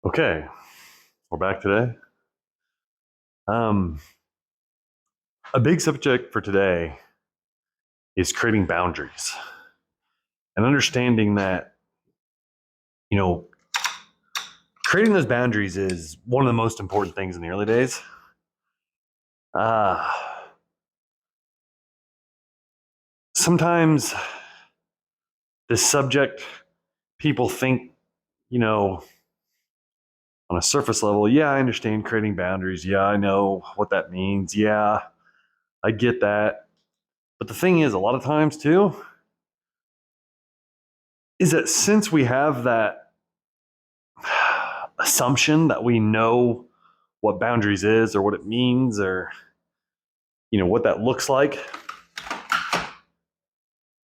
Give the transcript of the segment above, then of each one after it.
Okay, we're back today. Um, a big subject for today is creating boundaries and understanding that, you know, creating those boundaries is one of the most important things in the early days. Uh, Sometimes this subject, people think, you know, on a surface level, yeah, I understand creating boundaries. Yeah, I know what that means. Yeah, I get that. But the thing is, a lot of times too, is that since we have that assumption that we know what boundaries is or what it means or what that looks like,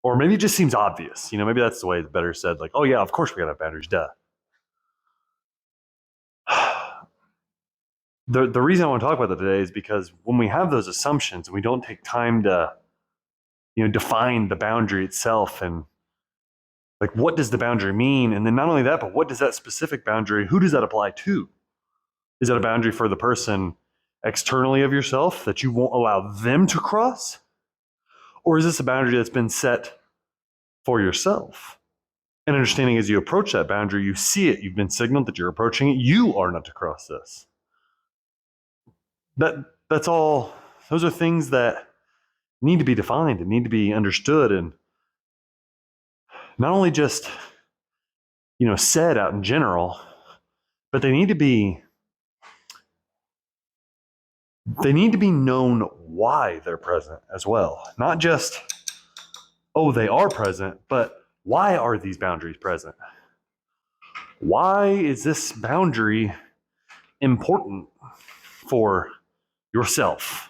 or maybe it just seems obvious. Maybe that's the way it's better said, like, oh yeah, of course we gotta have boundaries, duh. The reason I want to talk about that today is because when we have those assumptions and we don't take time to define the boundary itself, and like, what does the boundary mean, and then not only that, but what does that specific boundary, who does that apply to? Is that a boundary for the person externally of yourself that you won't allow them to cross? Or is this a boundary that's been set for yourself? And understanding as you approach that boundary, you see it, you've been signaled that you're approaching it, you are not to cross this. That's all. Those are things that need to be defined and need to be understood, and not only just said out in general, but they need to be known why they're present as well. Not just, oh, they are present, but why are these boundaries present? Why is this boundary important for yourself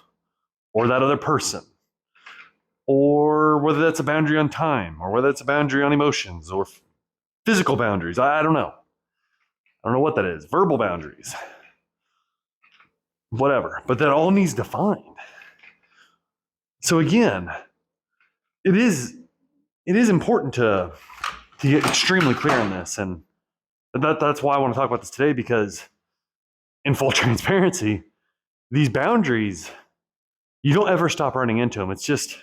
or that other person? Or whether that's a boundary on time, or whether it's a boundary on emotions, or physical boundaries. I don't know. I don't know what that is. Verbal boundaries, whatever. But that all needs defined. So again, it is important to get extremely clear on this, and that's why I want to talk about this today, because in full transparency, these boundaries, you don't ever stop running into them. It's just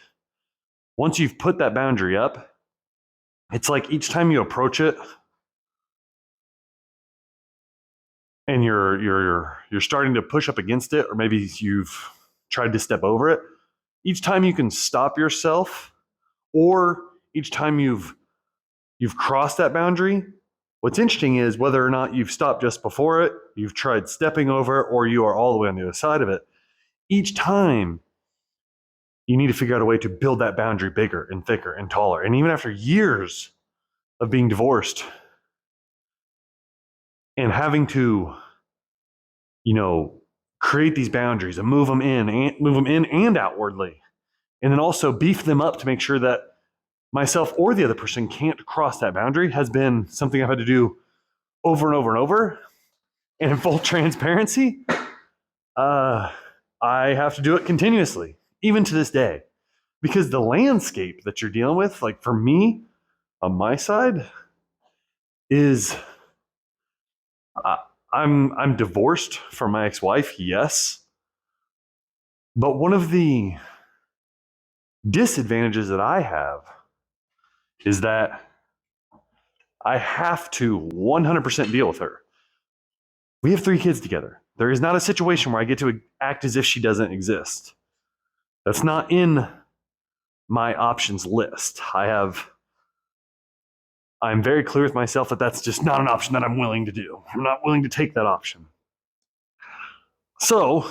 once you've put that boundary up, it's like each time you approach it and you're starting to push up against it, or maybe you've tried to step over it, each time you can stop yourself, or each time you've crossed that boundary, what's interesting is whether or not you've stopped just before it, you've tried stepping over it, or you are all the way on the other side of it, each time you need to figure out a way to build that boundary bigger and thicker and taller. And even after years of being divorced and having to, create these boundaries and move them in and outwardly, and then also beef them up to make sure that myself or the other person can't cross that boundary, has been something I've had to do over and over and over. And in full transparency, I have to do it continuously, even to this day, because the landscape that you're dealing with, like for me, on my side, is I'm divorced from my ex-wife, yes, but one of the disadvantages that I have is that I have to 100% deal with her. We have 3 kids together. There is not a situation where I get to act as if she doesn't exist. That's not in my options list. I'm very clear with myself that that's just not an option that I'm willing to do. I'm not willing to take that option. So,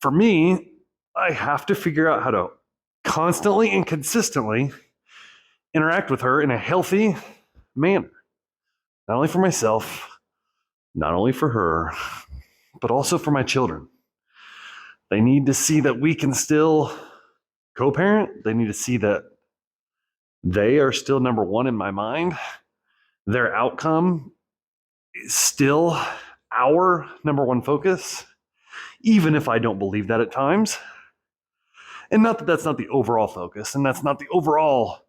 for me, I have to figure out how to constantly and consistently interact with her in a healthy manner. Not only for myself, not only for her, but also for my children. They need to see that we can still co-parent. They need to see that they are still number one in my mind. Their outcome is still our number one focus, even if I don't believe that at times. And not that that's not the overall focus, and that's not the overall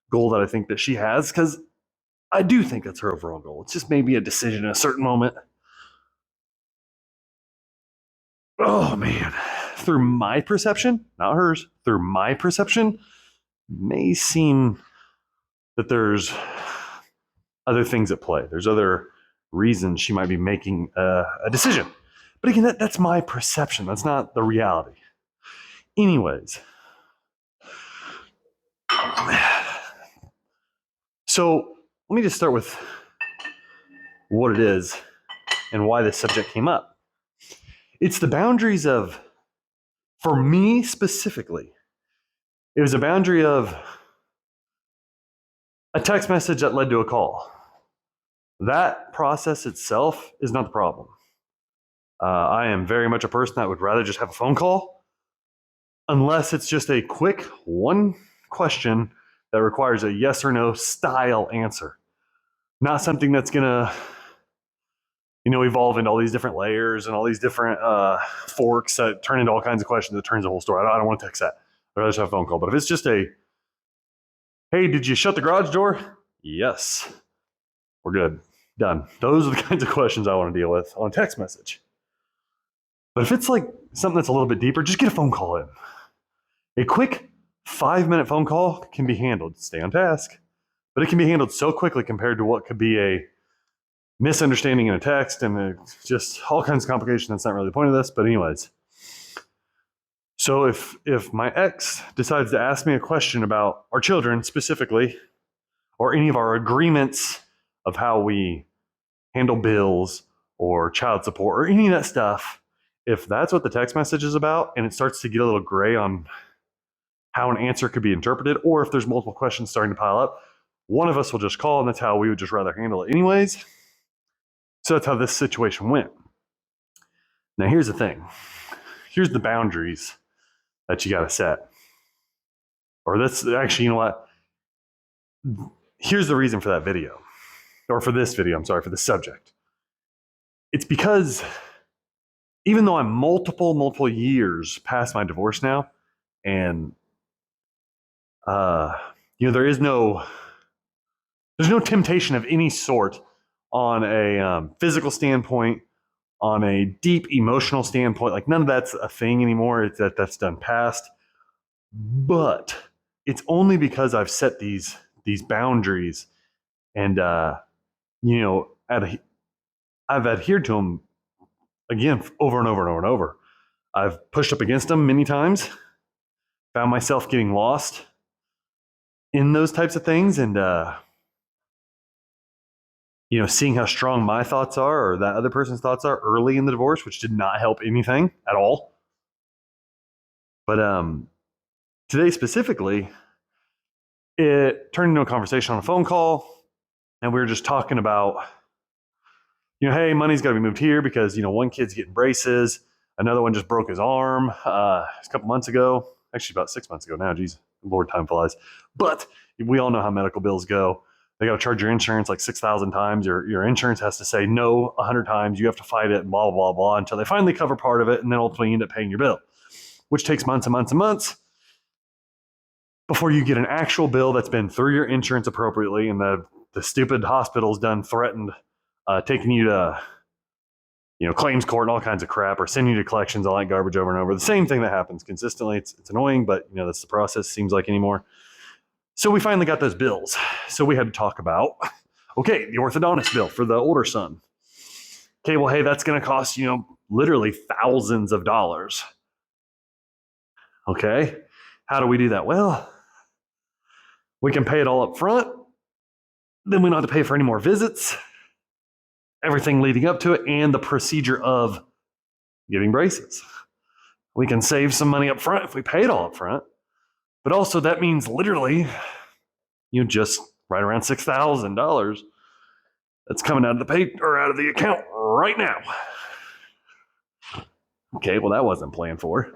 goal that I think that she has, because I do think that's her overall goal. It's just maybe a decision in a certain moment. Oh man, through my perception, not hers, through my perception, may seem that there's other things at play. There's other reasons she might be making a decision. But again, that's my perception. That's not the reality. Anyways, so let me just start with what it is and why this subject came up. It's the boundaries of, for me specifically, it was a boundary of a text message that led to a call. That process itself is not the problem. I am very much a person that would rather just have a phone call, unless it's just a quick one question that requires a yes or no style answer. Not something that's gonna, evolve into all these different layers and all these different forks that turn into all kinds of questions that turns the whole story. I don't want to text that. I'd rather just have a phone call. But if it's just a, hey, did you shut the garage door? Yes. We're good. Done. Those are the kinds of questions I want to deal with on a text message. But if it's like something that's a little bit deeper, just get a phone call in. A quick 5-minute phone call can be handled. Stay on task. But it can be handled so quickly compared to what could be a misunderstanding in a text and just all kinds of complication. That's not really the point of this. But anyways. So if my ex decides to ask me a question about our children specifically, or any of our agreements of how we handle bills or child support or any of that stuff, if that's what the text message is about and it starts to get a little gray on how an answer could be interpreted, or if there's multiple questions starting to pile up, one of us will just call, and that's how we would just rather handle it anyways. So that's how this situation went. Now here's the thing. Here's the boundaries that you got to set. Or that's actually, you know what? Here's the reason for that video, or for this video, I'm sorry, for the subject. It's because even though I'm multiple years past my divorce now, and there's no temptation of any sort on a physical standpoint, on a deep emotional standpoint. Like none of that's a thing anymore. That's done past. But it's only because I've set these boundaries, and I've adhered to them again over and over and over and over. I've pushed up against them many times, found myself getting lost in those types of things, and seeing how strong my thoughts are or that other person's thoughts are early in the divorce, which did not help anything at all. But today specifically, it turned into a conversation on a phone call, and we were just talking about, hey, money's got to be moved here because, one kid's getting braces. Another one just broke his arm a couple months ago. Actually, about 6 months ago now. Geez, Lord, time flies. But we all know how medical bills go. They got to charge your insurance like 6,000 times. Your insurance has to say no 100 times. You have to fight it and blah, blah, blah, until they finally cover part of it, and then ultimately you end up paying your bill, which takes months and months and months before you get an actual bill that's been through your insurance appropriately, and the stupid hospital's done threatened taking you to claims court and all kinds of crap, or sending you to collections, all that garbage over and over. The same thing that happens consistently. It's annoying, but that's the process, seems like anymore. So we finally got those bills. So we had to talk about, okay, the orthodontist bill for the older son. Okay, well, hey, that's going to cost, literally thousands of dollars. Okay, how do we do that? Well, we can pay it all up front. Then we don't have to pay for any more visits, everything leading up to it, and the procedure of getting braces. We can save some money up front if we pay it all up front. But also that means literally, just right around $6,000 that's coming out of out of the account right now. Okay, well, that wasn't planned for.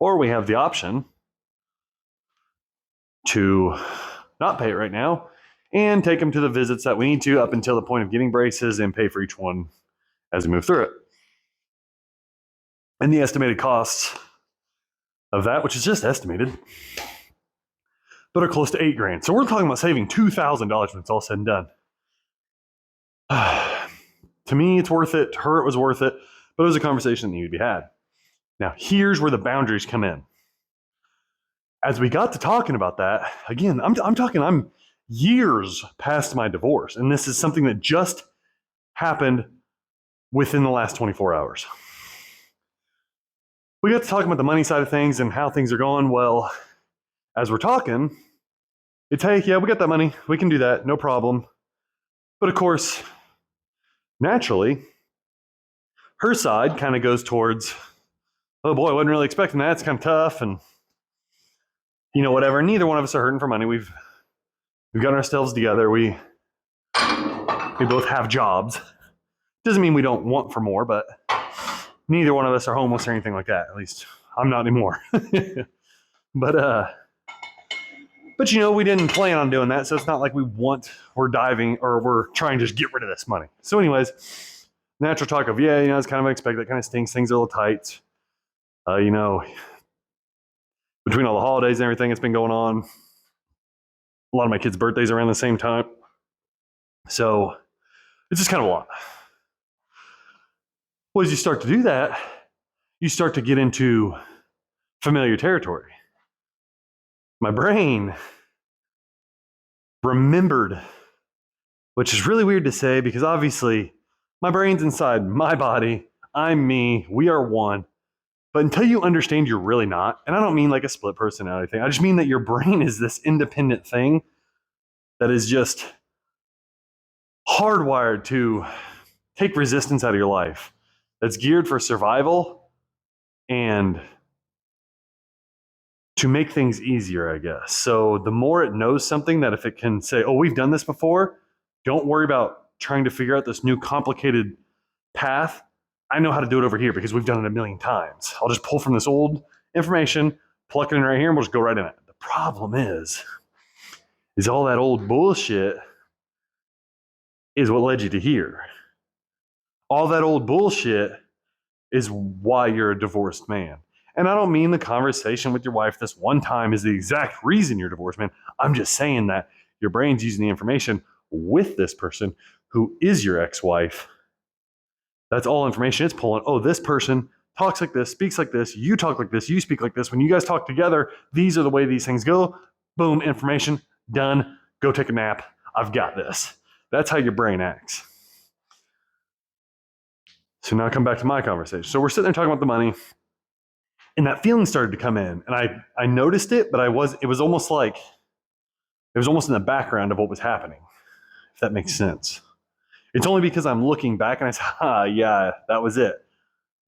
Or we have the option to not pay it right now and take them to the visits that we need to up until the point of getting braces and pay for each one as we move through it. And the estimated costs of that, which is just estimated, but are close to $8,000. So we're talking about saving $2,000 when it's all said and done. To me, it's worth it. To her, it was worth it. But it was a conversation that needed to be had. Now, here's where the boundaries come in. As we got to talking about that, again, I'm years past my divorce, and this is something that just happened within the last 24 hours. We got to talking about the money side of things and how things are going. Well, as we're talking, it's, hey, yeah, we got that money. We can do that. No problem. But of course, naturally, her side kind of goes towards, oh boy, I wasn't really expecting that. It's kind of tough and, whatever. Neither one of us are hurting for money. We've gotten ourselves together. We both have jobs. Doesn't mean we don't want for more, but neither one of us are homeless or anything like that. At least I'm not anymore. But we didn't plan on doing that. So it's not like we're diving or we're trying to just get rid of this money. So anyways, natural talk of, it's kind of unexpected. That kind of stinks. Things are a little tight. Between all the holidays and everything that's been going on, a lot of my kids' birthdays around the same time. So it's just kind of a lot. Well, as you start to do that, you start to get into familiar territory. My brain remembered, which is really weird to say because obviously my brain's inside my body. I'm me. We are one. But until you understand you're really not, and I don't mean like a split personality thing, I just mean that your brain is this independent thing that is just hardwired to take resistance out of your life, that's geared for survival and to make things easier, I guess. So the more it knows something, that if it can say, oh, we've done this before, don't worry about trying to figure out this new complicated path. I know how to do it over here because we've done it a million times. I'll just pull from this old information, pluck it in right here, and we'll just go right in it. The problem is all that old bullshit is what led you to here. All that old bullshit is why you're a divorced man. And I don't mean the conversation with your wife this one time is the exact reason you're divorced, man. I'm just saying that your brain's using the information with this person who is your ex-wife. That's all information it's pulling. Oh, this person talks like this, speaks like this, you talk like this, you speak like this. When you guys talk together, these are the way these things go. Boom, information, done. Go take a nap. I've got this. That's how your brain acts. So now I come back to my conversation. So we're sitting there talking about the money, and that feeling started to come in. And I noticed it, but it was almost in the background of what was happening, if that makes sense. It's only because I'm looking back and I say, yeah, that was it.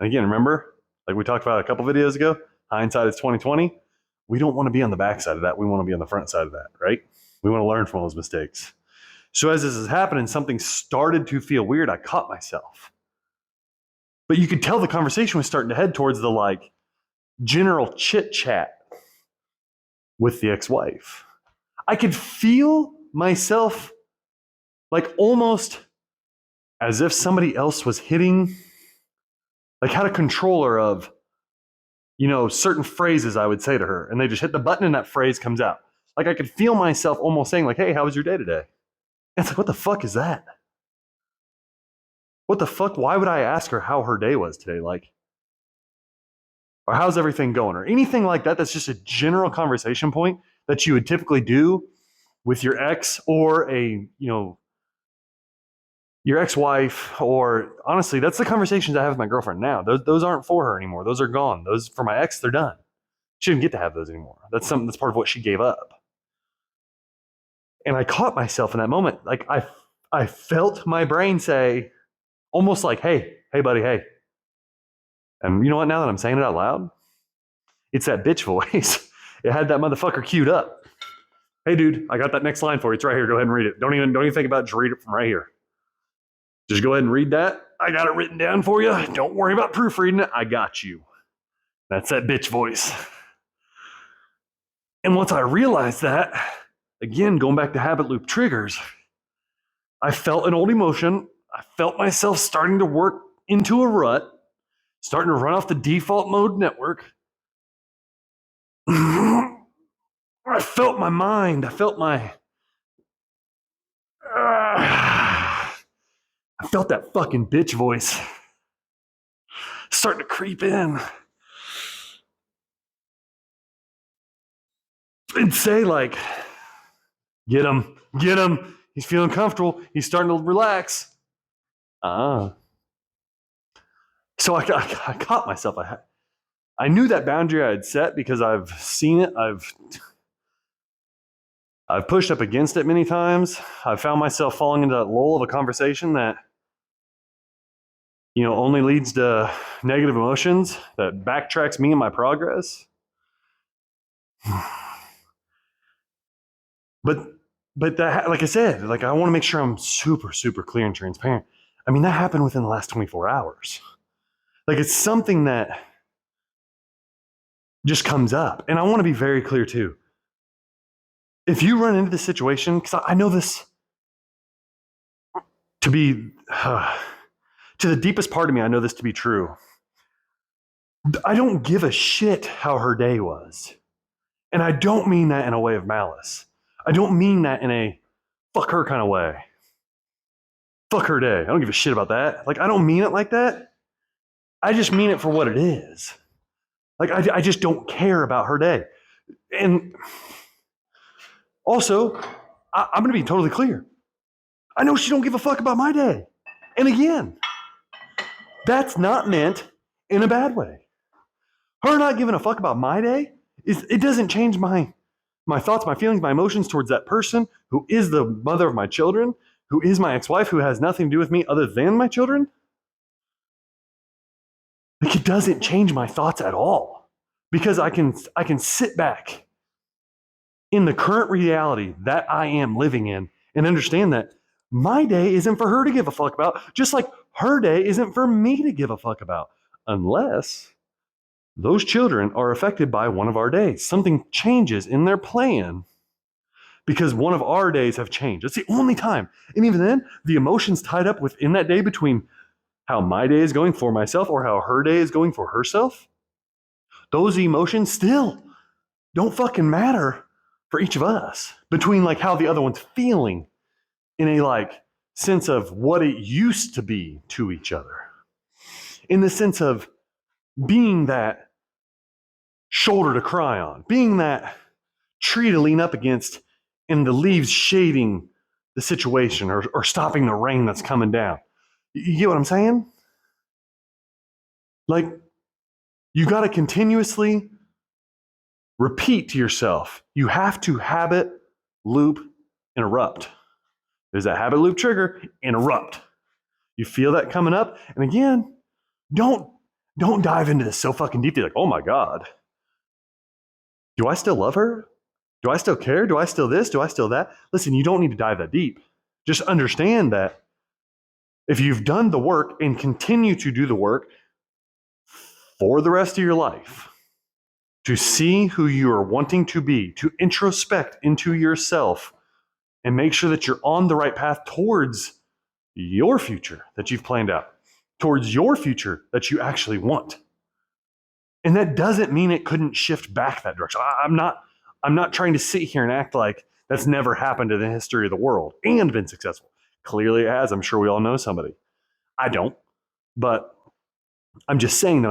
And again, remember, like we talked about a couple videos ago, hindsight is 2020. We don't want to be on the backside of that. We want to be on the front side of that, right? We want to learn from all those mistakes. So as this is happening, something started to feel weird. I caught myself. But you could tell the conversation was starting to head towards the general chit chat with the ex-wife. I could feel myself almost as if somebody else was hitting, had a controller of, certain phrases I would say to her, and they just hit the button and that phrase comes out. I could feel myself almost saying hey, how was your day today? And it's what the fuck is that? What the fuck? Why would I ask her how her day was today? Or how's everything going? Or anything like that. That's just a general conversation point that you would typically do with your ex or your ex-wife, or honestly, that's the conversations I have with my girlfriend now. Those aren't for her anymore. Those are gone. Those for my ex, they're done. She didn't get to have those anymore. That's something that's part of what she gave up. And I caught myself in that moment. I felt my brain say, almost hey, buddy, hey. And you know what, now that I'm saying it out loud, it's that bitch voice. It had that motherfucker queued up. Hey dude, I got that next line for you. It's right here. Go ahead and read it. Don't even think about it. Just read it from right here. Just go ahead and read that. I got it written down for you. Don't worry about proofreading it. I got you. That's that bitch voice. And once I realized that, again, going back to habit loop triggers, I felt an old emotion. I felt myself starting to work into a rut, starting to run off the default mode network. I felt my mind. I felt my. I felt that fucking bitch voice starting to creep in and say, like, get him, get him. He's feeling comfortable. He's starting to relax. So I caught myself. I knew that boundary I had set because I've seen it. I've pushed up against it many times. I've found myself falling into that lull of a conversation that, only leads to negative emotions, that backtracks me and my progress. But that, like I said, like I want to make sure I'm super, super clear and transparent. I mean, that happened within the last 24 hours. Like it's something that just comes up. And I want to be very clear too. If you run into this situation, because I know this to be, to the deepest part of me, I know this to be true. I don't give a shit how her day was. And I don't mean that in a way of malice. I don't mean that in a fuck her kind of way. Fuck her day. I don't give a shit about that. Like, I don't mean it like that. I just mean it for what it is. Like, I just don't care about her day. And also, I'm going to be totally clear. I know she don't give a fuck about my day. And again, that's not meant in a bad way. Her not giving a fuck about my day, it doesn't change my thoughts, my feelings, my emotions towards that person who is the mother of my children, who is my ex-wife, who has nothing to do with me other than my children. Like it doesn't change my thoughts at all because I can sit back in the current reality that I am living in and understand that my day isn't for her to give a fuck about, just like her day isn't for me to give a fuck about, unless those children are affected by one of our days. Something changes in their plan because one of our days have changed. It's the only time. And even then, the emotions tied up within that day between how my day is going for myself or how her day is going for herself, those emotions still don't fucking matter for each of us between like how the other one's feeling in a like sense of what it used to be to each other. In the sense of being that shoulder to cry on, being that tree to lean up against and the leaves shading the situation or stopping the rain that's coming down. You get what I'm saying? Like, you got to continuously repeat to yourself. You have to habit, loop, interrupt. There's that habit loop trigger, interrupt. You feel that coming up, and again, don't dive into this so fucking deeply. Like, oh my God, do I still love her? Do I still care? Do I still this? Do I still that? Listen, you don't need to dive that deep. Just understand that if you've done the work and continue to do the work for the rest of your life, to see who you are wanting to be, to introspect into yourself and make sure that you're on the right path towards your future that you've planned out, towards your future that you actually want. And that doesn't mean it couldn't shift back that direction. I'm not trying to sit here and act like that's never happened in the history of the world and been successful. Clearly it has. I'm sure we all know somebody. I don't, but I'm just saying that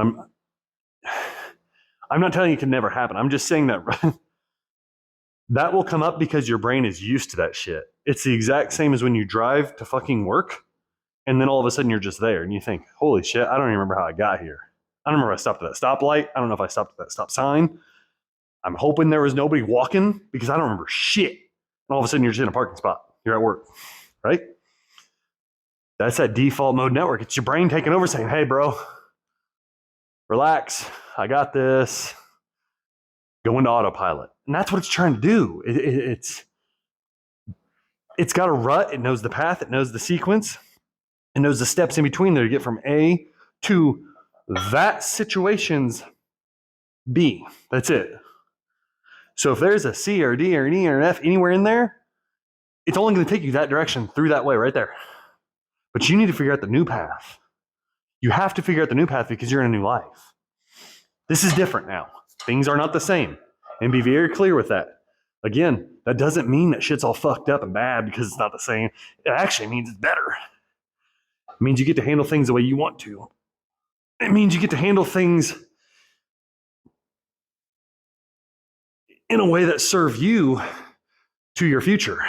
I'm not telling you it can never happen. I'm just saying that that will come up because your brain is used to that shit. It's the exact same as when you drive to fucking work and then all of a sudden you're just there and you think, holy shit, I don't even remember how I got here. I don't remember if I stopped at that stoplight. I don't know if I stopped at that stop sign. I'm hoping there was nobody walking because I don't remember shit. And all of a sudden you're just in a parking spot. You're at work, right? That's that default mode network. It's your brain taking over saying, hey, bro, relax. I got this. Go into autopilot. And that's what it's trying to do. It's got a rut. It knows the path. It knows the sequence. It knows the steps in between there to get from A to that situation's B. That's it. So if there's a C or a D or an E or an F anywhere in there, it's only going to take you that direction through that way right there. But you need to figure out the new path. You have to figure out the new path because you're in a new life. This is different now. Things are not the same. And be very clear with that. Again, that doesn't mean that shit's all fucked up and bad because it's not the same. It actually means it's better. It means you get to handle things the way you want to. It means you get to handle things in a way that serve you to your future.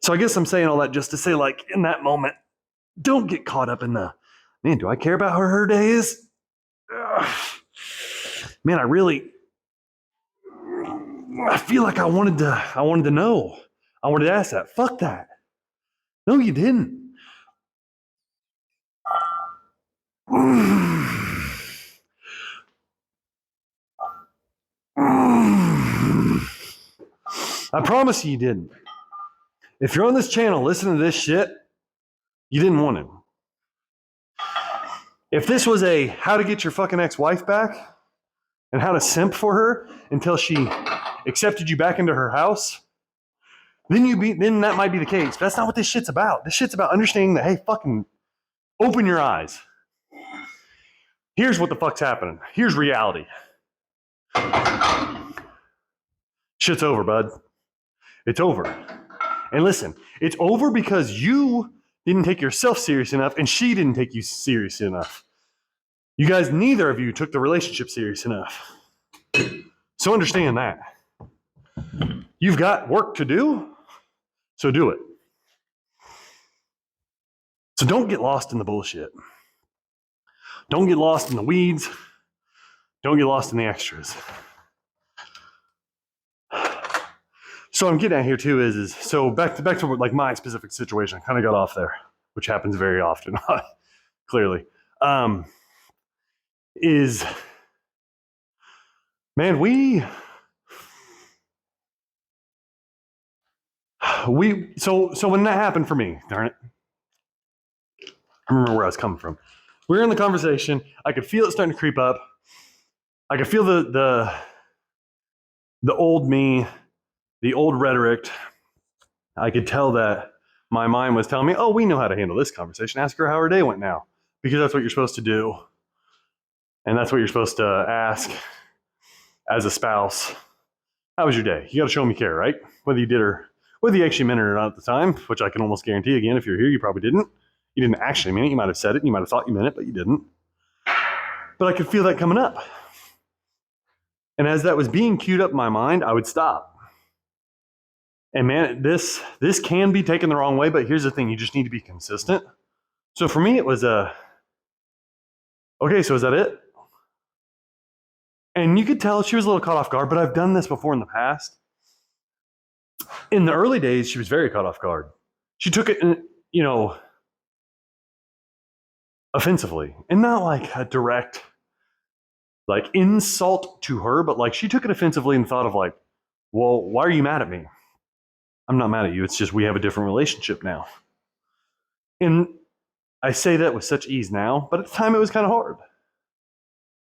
So I guess I'm saying all that just to say, like, in that moment, don't get caught up in the, man, do I care about how her day is? Ugh. Man, I feel like I wanted to know. I wanted to ask that. Fuck that. No, you didn't. I promise you didn't. If you're on this channel listening to this shit, you didn't want to. If this was a how to get your fucking ex-wife back and how to simp for her until she accepted you back into her house, then that might be the case. But that's not what this shit's about. This shit's about understanding that, hey, fucking open your eyes. Here's what the fuck's happening. Here's reality. Shit's over, bud. It's over. And listen, it's over because you didn't take yourself serious enough and she didn't take you serious enough. You guys, neither of you took the relationship serious enough. So understand that. You've got work to do, so do it. So don't get lost in the bullshit. Don't get lost in the weeds. Don't get lost in the extras. So I'm getting at here too is so back to like my specific situation. I kind of got off there, which happens very often, clearly. Is man, so when that happened for me, darn it, I remember where I was coming from. We were in the conversation. I could feel it starting to creep up. I could feel the old me, the old rhetoric. I could tell that my mind was telling me, oh, we know how to handle this conversation. Ask her how her day went now. Because that's what you're supposed to do. And that's what you're supposed to ask as a spouse. How was your day? You got to show them you care, right? Whether you actually meant it or not at the time, which I can almost guarantee, again, if you're here, you probably didn't. You didn't actually mean it. You might have said it. You might have thought you meant it, but you didn't. But I could feel that coming up. And as that was being queued up in my mind, I would stop. And man, this can be taken the wrong way, but here's the thing. You just need to be consistent. So for me, it was okay, so is that it? And you could tell she was a little caught off guard, but I've done this before in the past. In the early days, she was very caught off guard. She took it, offensively. And not like a direct, like, insult to her, but like she took it offensively and thought of like, well, why are you mad at me? I'm not mad at you. It's just we have a different relationship now. And I say that with such ease now, but at the time it was kind of hard.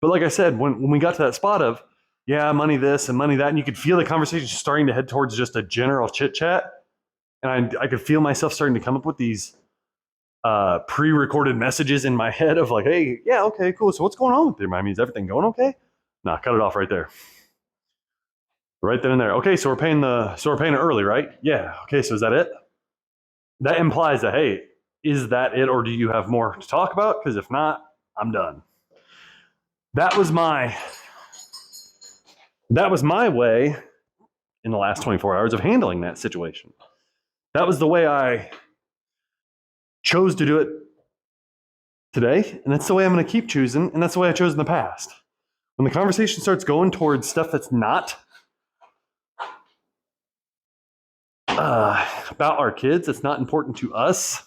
But like I said, when we got to that spot of, yeah, money this and money that, and you could feel the conversation starting to head towards just a general chit chat, and I could feel myself starting to come up with these pre-recorded messages in my head of like, hey, yeah, okay, cool. So what's going on with you? I mean, is everything going okay? Nah, cut it off right there. Right then and there. Okay, so we're paying it early, right? Yeah. Okay, so is that it? That implies that, hey, is that it, or do you have more to talk about? Because if not, I'm done. That was my way in the last 24 hours of handling that situation. That was the way I chose to do it today, and that's the way I'm going to keep choosing, and that's the way I chose in the past. When the conversation starts going towards stuff that's not about our kids, it's not important to us,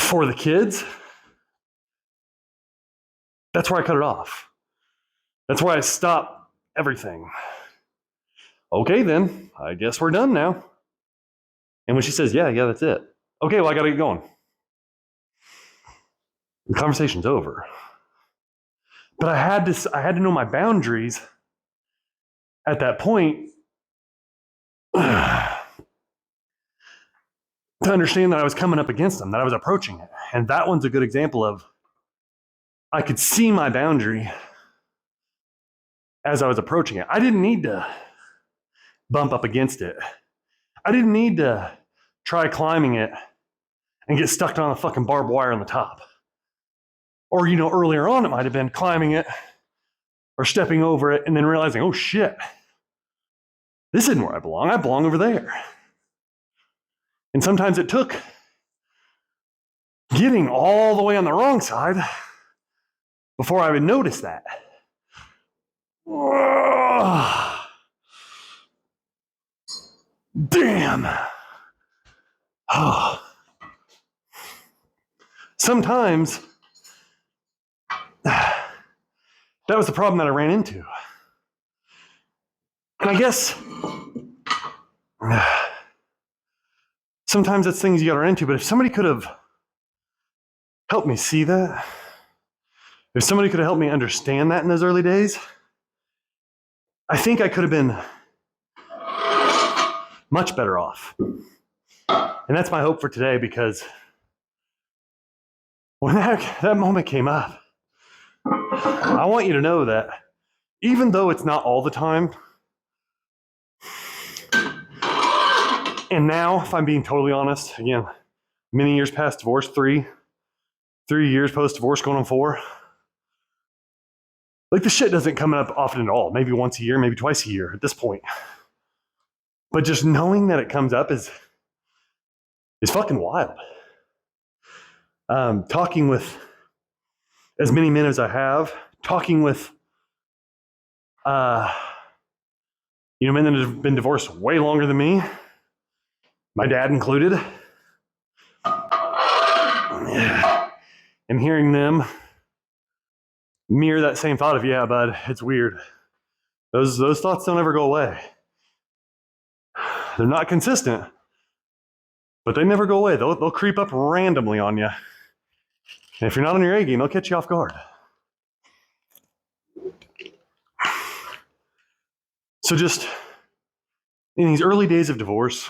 for the kids, that's where I cut it off. That's where I stop everything. Okay, then, I guess we're done now. And when she says, yeah, that's it. Okay, well, I got to get going. The conversation's over. But I had to know my boundaries at that point to understand that I was coming up against them, that I was approaching it. And that one's a good example of I could see my boundary as I was approaching it. I didn't need to bump up against it. I didn't need to try climbing it and get stuck on a fucking barbed wire on the top. Or, earlier on it might have been climbing it or stepping over it and then realizing, oh shit, this isn't where I belong. I belong over there. And sometimes it took getting all the way on the wrong side before I would notice that. Damn. Sometimes that was the problem that I ran into. And I guess sometimes it's things you got to run into, but if somebody could have helped me see that, if somebody could have helped me understand that in those early days, I think I could have been much better off. And that's my hope for today, because when that moment came up, I want you to know that even though it's not all the time, and now, if I'm being totally honest, again, many years past divorce, 3 years post-divorce, going on 4, like the shit doesn't come up often at all. Maybe once a year, maybe twice a year at this point. But just knowing that it comes up is fucking wild. Talking with as many men as I have, talking with men that have been divorced way longer than me, my dad included, and hearing them mirror that same thought of, yeah, bud, it's weird. Those thoughts don't ever go away. They're not consistent, but they never go away. They'll creep up randomly on you. And if you're not on your A game, they'll catch you off guard. So just in these early days of divorce,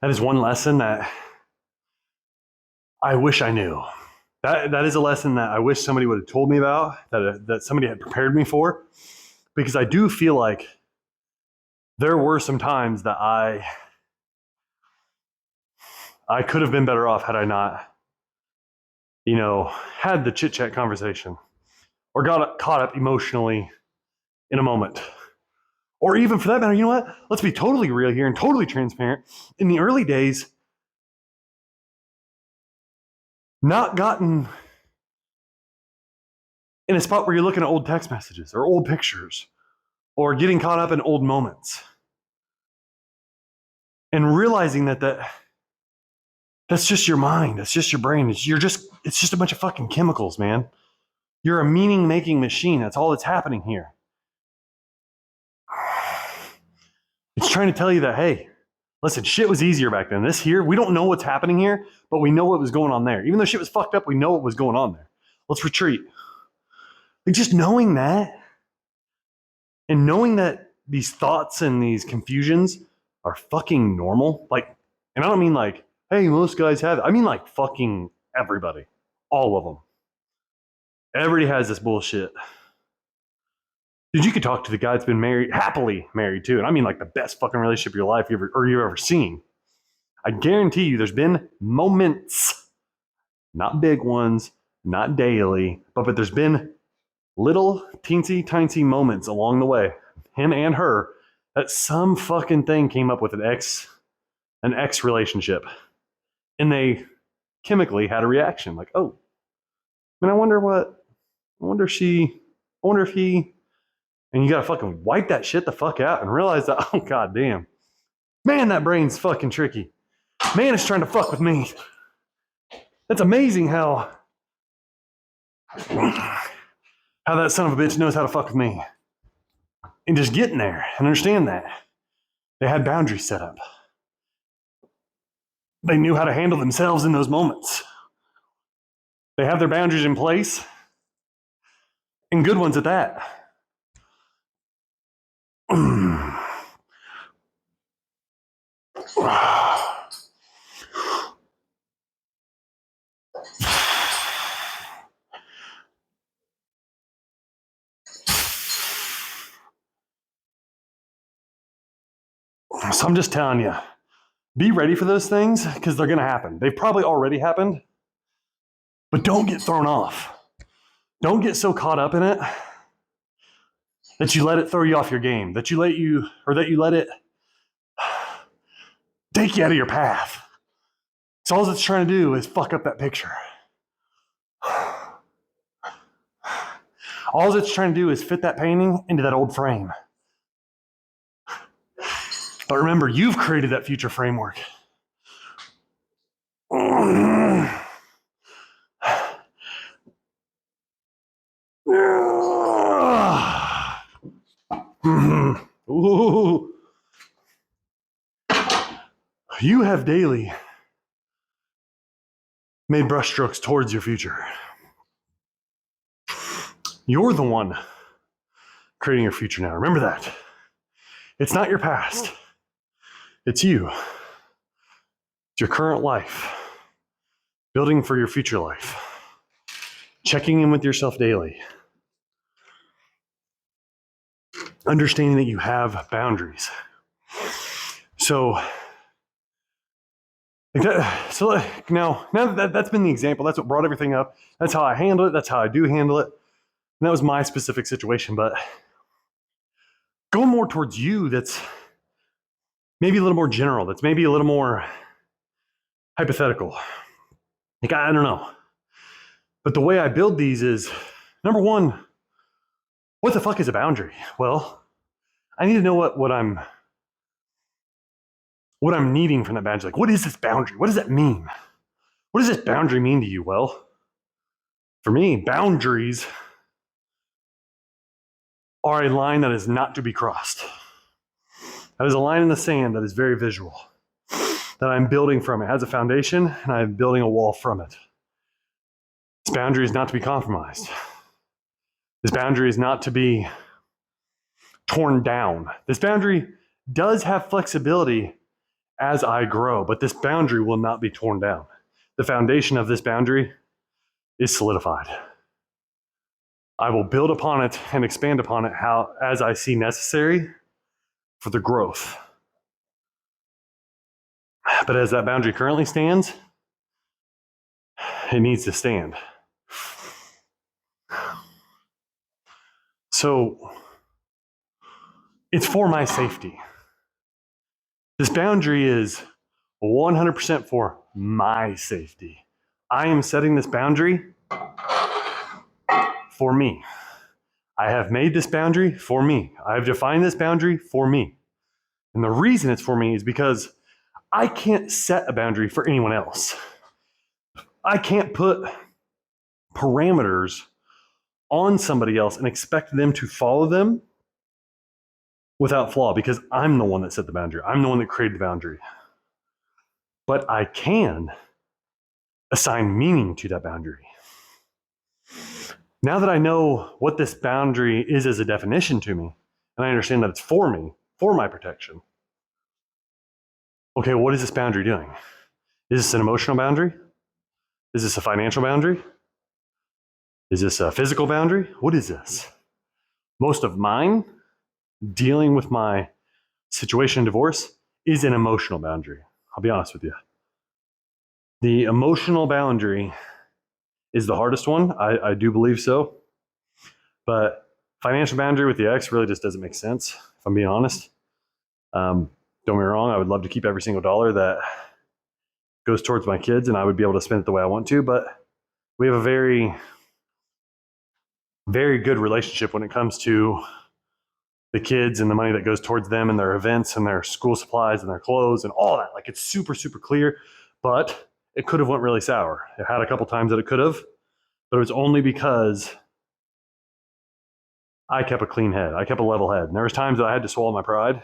that is one lesson that I wish I knew. That is a lesson that I wish somebody would have told me about, that somebody had prepared me for, because I do feel like there were some times that I could have been better off had I not, had the chit-chat conversation or got caught up emotionally in a moment. Or even for that matter, you know what? Let's be totally real here and totally transparent. In the early days, not gotten in a spot where you're looking at old text messages or old pictures or getting caught up in old moments and realizing that's just your mind. That's just your brain. It's just a bunch of fucking chemicals, man. You're a meaning-making machine. That's all that's happening here. It's trying to tell you that, hey, listen, shit was easier back then. This here, we don't know what's happening here, but we know what was going on there. Even though shit was fucked up, we know what was going on there. Let's retreat. Like, just knowing that, and knowing that these thoughts and these confusions are fucking normal. Like, and I don't mean like, hey, most guys have it. I mean like fucking everybody. All of them. Everybody has this bullshit. Dude, you could talk to the guy that's been married, happily married too. And I mean like the best fucking relationship of your life you've ever seen. I guarantee you there's been moments, not big ones, not daily, but there's been little teensy tiny moments along the way, him and her, that some fucking thing came up with an ex relationship. And they chemically had a reaction like, oh, man, I wonder if he, and you gotta fucking wipe that shit the fuck out and realize that, oh, god damn. Man, that brain's fucking tricky. Man, it's trying to fuck with me. That's amazing how that son of a bitch knows how to fuck with me. And just getting there and understand that. They had boundaries set up. They knew how to handle themselves in those moments. They have their boundaries in place. and good ones at that. So I'm just telling you, be ready for those things because they're going to happen. They've probably already happened, but don't get thrown off. Don't get so caught up in it that you let it throw you off your game, that you let it take you out of your path. So all it's trying to do is fuck up that picture. All it's trying to do is fit that painting into that old frame. But remember, you've created that future framework. Ooh. You have daily made brushstrokes towards your future. You're the one creating your future now. Remember that. It's not your past. It's you. It's your current life. Building for your future life. Checking in with yourself daily. Understanding that you have boundaries. So now that that's been the example, that's what brought everything up. That's how I handle it. That's how I do handle it. And that was my specific situation. But going more towards you, that's maybe a little more general. That's maybe a little more hypothetical. Like, I don't know. But the way I build these is, number one, what the fuck is a boundary? Well, I need to know what I'm needing from that boundary. Like, what is this boundary? What does that mean? What does this boundary mean to you? Well, for me, boundaries are a line that is not to be crossed. That is a line in the sand that is very visual, that I'm building from. It has a foundation, and I'm building a wall from it. This boundary is not to be compromised. This boundary is not to be torn down. This boundary does have flexibility as I grow, but this boundary will not be torn down. The foundation of this boundary is solidified. I will build upon it and expand upon it as I see necessary for the growth. But as that boundary currently stands, it needs to stand. So it's for my safety. This boundary is 100% for my safety. I am setting this boundary for me. I have made this boundary for me. I have defined this boundary for me. And the reason it's for me is because I can't set a boundary for anyone else. I can't put parameters on somebody else and expect them to follow them without flaw, because I'm the one that set the boundary. I'm the one that created the boundary. But I can assign meaning to that boundary. Now that I know what this boundary is as a definition to me, and I understand that it's for me, for my protection. Okay, what is this boundary doing? Is this an emotional boundary? Is this a financial boundary? Is this a physical boundary? What is this? Most of mine, dealing with my situation in divorce, is an emotional boundary. I'll be honest with you. The emotional boundary is the hardest one. I do believe so. But financial boundary with the ex really just doesn't make sense, if I'm being honest. Don't get me wrong, I would love to keep every single dollar that goes towards my kids, and I would be able to spend it the way I want to, but we have a very, very good relationship when it comes to the kids and the money that goes towards them and their events and their school supplies and their clothes and all that. Like, it's super, super clear, but it could have went really sour. It had a couple times that it could have, but it was only because I kept a clean head. I kept a level head. And there was times that I had to swallow my pride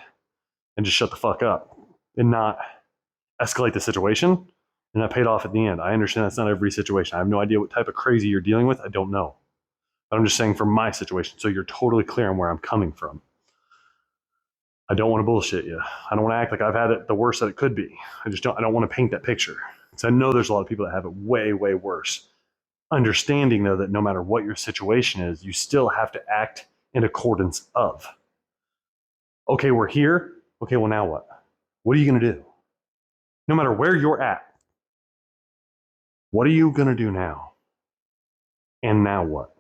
and just shut the fuck up and not escalate the situation. And that paid off at the end. I understand that's not every situation. I have no idea what type of crazy you're dealing with. I don't know. But I'm just saying for my situation, so you're totally clear on where I'm coming from. I don't want to bullshit you. I don't want to act like I've had it the worst that it could be. I don't want to paint that picture. Because I know there's a lot of people that have it way, way worse. Understanding though that no matter what your situation is, you still have to act in accordance of. Okay, we're here. Okay, well now what? What are you going to do? No matter where you're at, what are you going to do now? And now what?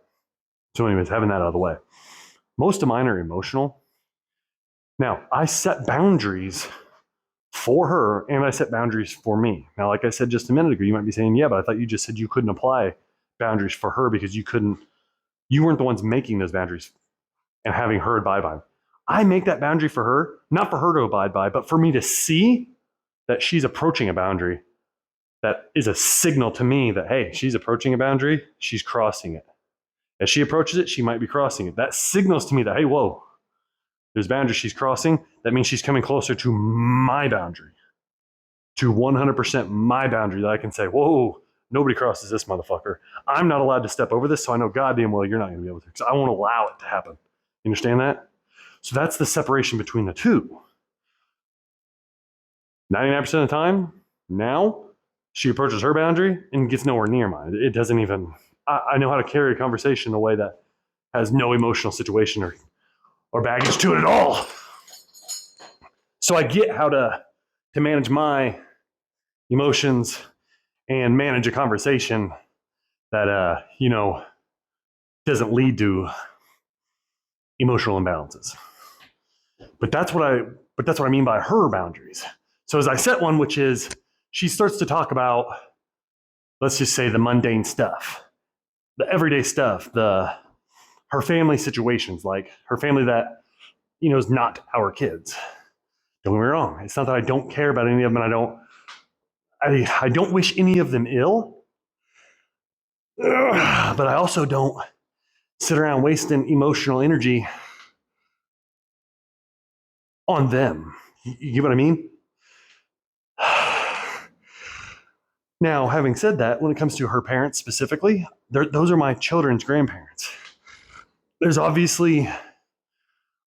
So anyways, having that out of the way. Most of mine are emotional. Now, I set boundaries for her and I set boundaries for me. Now, like I said just a minute ago, you might be saying, yeah, but I thought you just said you couldn't apply boundaries for her because you weren't the ones making those boundaries and having her abide by them. I make that boundary for her, not for her to abide by, but for me to see that she's approaching a boundary that is a signal to me that, hey, she's approaching a boundary, she's crossing it. As she approaches it, she might be crossing it. That signals to me that, hey, whoa, there's boundaries she's crossing. That means she's coming closer to my boundary, to 100% my boundary that I can say, whoa, nobody crosses this motherfucker. I'm not allowed to step over this, so I know goddamn well you're not going to be able to, because I won't allow it to happen. You understand that? So that's the separation between the two. 99% of the time, now, she approaches her boundary and gets nowhere near mine. It doesn't even, I know how to carry a conversation in a way that has no emotional situation or baggage to it at all. So I get how to manage my emotions and manage a conversation that, doesn't lead to emotional imbalances. But that's what I mean by her boundaries. So as I set one, which is she starts to talk about, let's just say, the mundane stuff, the everyday stuff, her family situations, like her family that, is not our kids. Don't get me wrong. It's not that I don't care about any of them, and I don't wish any of them ill, but I also don't sit around wasting emotional energy on them. You get what I mean? Now, having said that, when it comes to her parents specifically, those are my children's grandparents. There's obviously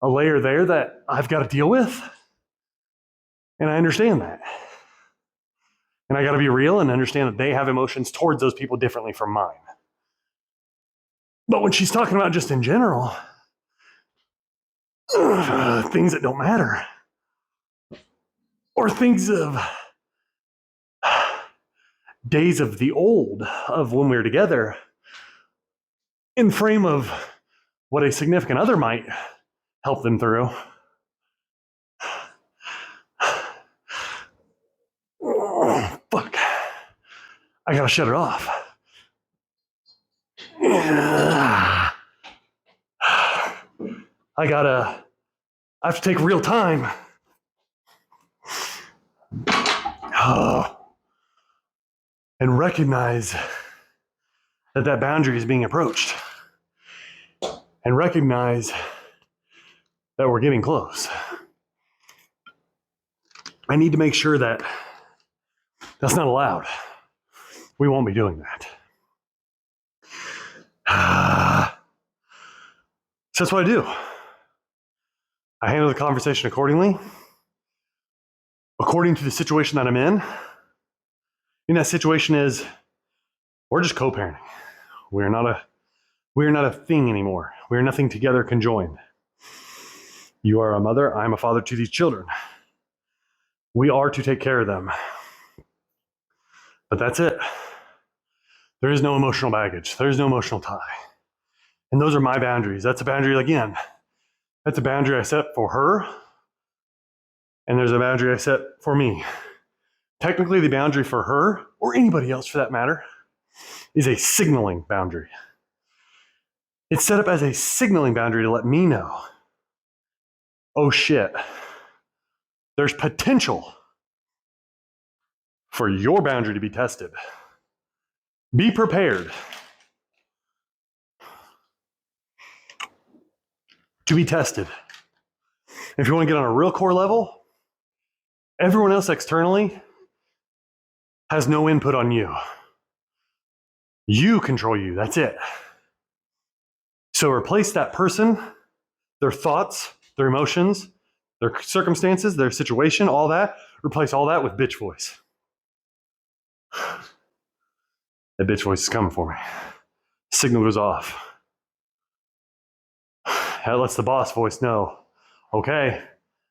a layer there that I've got to deal with, and I understand that. And I got to be real and understand that they have emotions towards those people differently from mine. But when she's talking about just in general, things that don't matter, or things of days of the old, of when we were together, in frame of what a significant other might help them through. Oh, fuck. I gotta shut it off. I have to take real time. And recognize that boundary is being approached. And recognize that we're getting close. I need to make sure that that's not allowed. We won't be doing that. So that's what I do. I handle the conversation accordingly, according to the situation that I'm in. In that situation is, we're just co-parenting. We're not a thing anymore. We're nothing together conjoined. You are a mother, I'm a father to these children. We are to take care of them. But that's it. There is no emotional baggage. There is no emotional tie. And those are my boundaries. That's a boundary, again, that's a boundary I set for her. And there's a boundary I set for me. Technically, the boundary for her, or anybody else for that matter, is a signaling boundary. It's set up as a signaling boundary to let me know, oh shit, there's potential for your boundary to be tested. Be prepared to be tested. If you want to get on a real core level, everyone else externally has no input on you. You control you, that's it. So replace that person, their thoughts, their emotions, their circumstances, their situation, all that. Replace all that with bitch voice. That bitch voice is coming for me. Signal goes off. That lets the boss voice know, okay,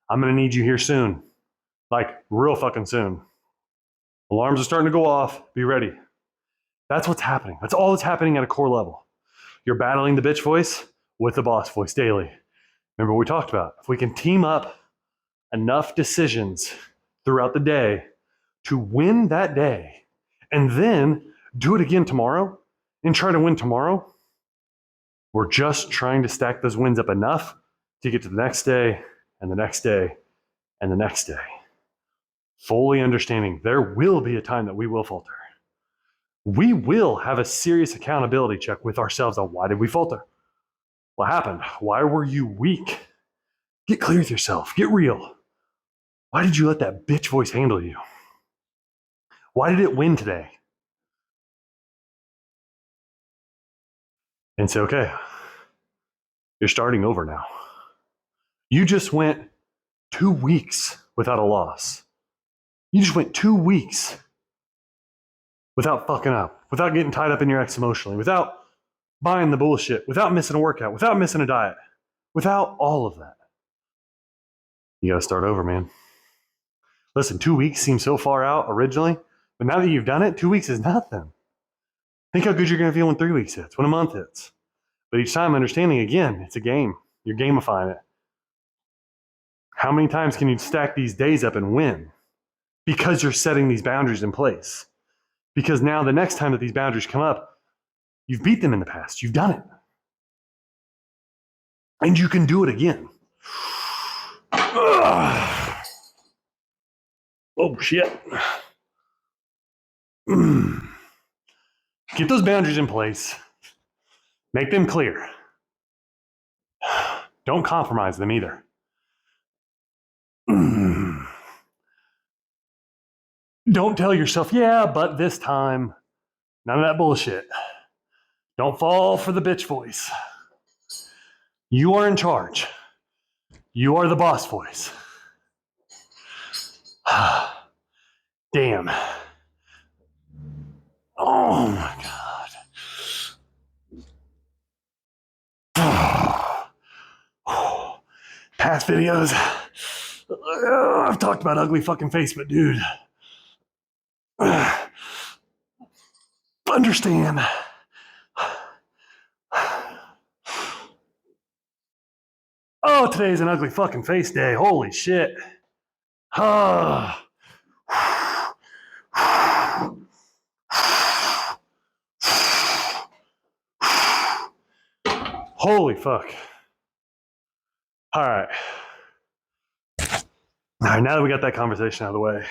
I'm going to need you here soon. Like, real fucking soon. Alarms are starting to go off. Be ready. That's what's happening. That's all that's happening at a core level. You're battling the bitch voice with the boss voice daily. Remember what we talked about? If we can team up enough decisions throughout the day to win that day and then do it again tomorrow and try to win tomorrow, we're just trying to stack those wins up enough to get to the next day and the next day and the next day. Fully understanding there will be a time that we will falter. We will have a serious accountability check with ourselves on why did we falter? What happened? Why were you weak? Get clear with yourself. Get real. Why did you let that bitch voice handle you? Why did it win today? And say, okay, you're starting over now. You just went 2 weeks without a loss. You just went 2 weeks without fucking up, without getting tied up in your ex emotionally, without buying the bullshit, without missing a workout, without missing a diet, without all of that. You gotta start over, man. Listen, 2 weeks seems so far out originally, but now that you've done it, 2 weeks is nothing. Think how good you're gonna feel when 3 weeks hits, when a month hits. But each time understanding, again, it's a game. You're gamifying it. How many times can you stack these days up and win? Because you're setting these boundaries in place. Because now the next time that these boundaries come up, you've beat them in the past. You've done it. And you can do it again. Oh, shit. Get those boundaries in place. Make them clear. Don't compromise them either. Don't tell yourself, yeah, but this time, none of that bullshit. Don't fall for the bitch voice. You are in charge. You are the boss voice. Damn. Oh my God. Past videos. I've talked about ugly fucking face, but dude. Understand. Oh, today's an ugly fucking face day. Holy shit. Holy fuck. All right. Now that we got that conversation out of the way,